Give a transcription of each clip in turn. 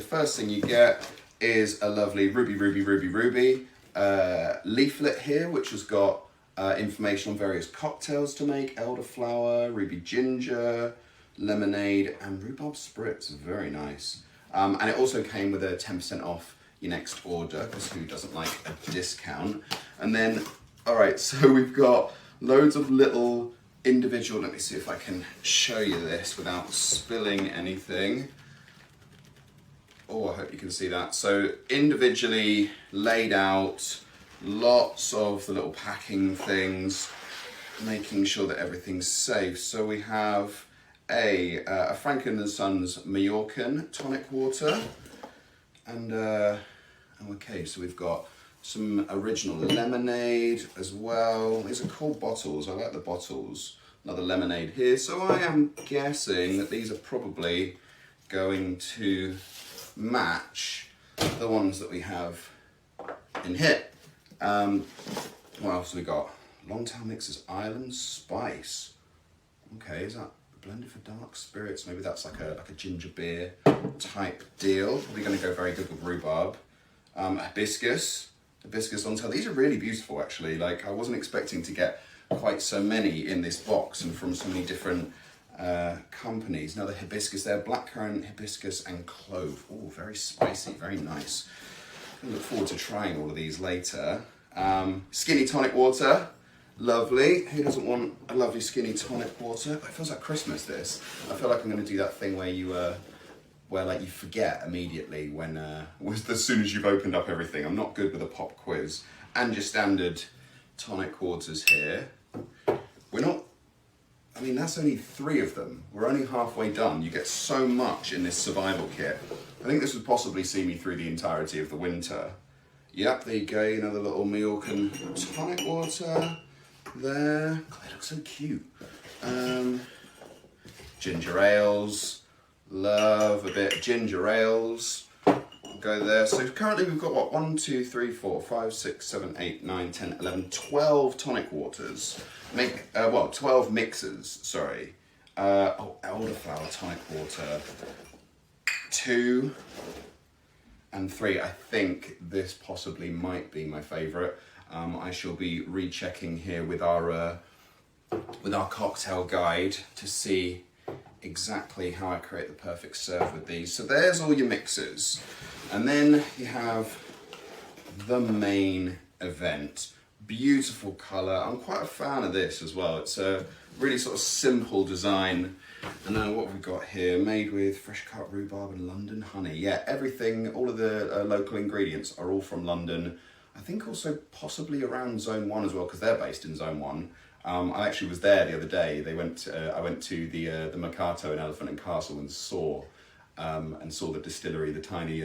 The first thing you get is a lovely ruby leaflet here, which has got information on various cocktails to make: elderflower, ruby ginger, lemonade, and rhubarb spritz. Very nice. And it also came with a 10% off your next order, because who doesn't like a discount? And then, all right, so we've got loads of little individual, let me see if I can show you this without spilling anything. Oh, I hope you can see that. So individually laid out, lots of the little packing things, making sure that everything's safe. So we have a Franklin & Sons Mallorcan tonic water, and okay, so we've got some original lemonade as well. These are cool bottles, I like the bottles. Another lemonade here. So I am guessing that these are probably going to match the ones that we have in here. What else have we got? Longtail Mixers Island Spice. Okay, is that blended for dark spirits? Maybe that's like a ginger beer type deal. Probably going to go very good with rhubarb. Hibiscus Longtail. These are really beautiful, actually. Like, I wasn't expecting to get quite so many in this box and from so many different companies. Another hibiscus there, blackcurrant, hibiscus, and clove. Oh, very spicy, very nice. I look forward to trying all of these later. Skinny tonic water. Lovely. Who doesn't want a lovely skinny tonic water? It feels like Christmas, this. I feel like I'm going to do that thing where you like you forget immediately when as soon as you've opened up everything. I'm not good with a pop quiz. And your standard tonic waters here. We're not, I mean, that's only 3 of them. We're only halfway done. You get so much in this survival kit. I think this would possibly see me through the entirety of the winter. Yep, there you go, another little Mallorcan tonic water there. God, they look so cute. Ginger ales, love a bit of ginger ales. Go there. So currently we've got what? 1, 2, 3, 4, 5, 6, 7, 8, 9, 10, 11, 12 tonic waters. 12 mixers, sorry. Elderflower tonic water. 2 and 3. I think this possibly might be my favourite. I shall be rechecking here with our cocktail guide to see exactly how I create the perfect serve with these. So there's all your mixers. And then you have the main event. Beautiful colour. I'm quite a fan of this as well. It's a really sort of simple design. And then what we've got here, made with fresh cut rhubarb and London honey. Yeah, everything, all of the local ingredients are all from London. I think also possibly around Zone 1 as well, because they're based in Zone 1. I actually was there the other day. I went to the Mercato in Elephant and Castle and saw the distillery, the tiny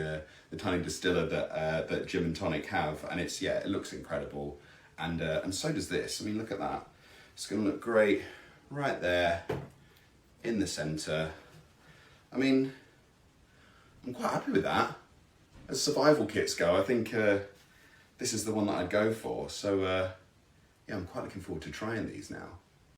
distiller that Gin and Tonic have, and it looks incredible, and so does this. I mean, look at that. It's going to look great right there in the centre. I mean, I'm quite happy with that. As survival kits go, I think this is the one that I'd go for. So yeah, I'm quite looking forward to trying these now.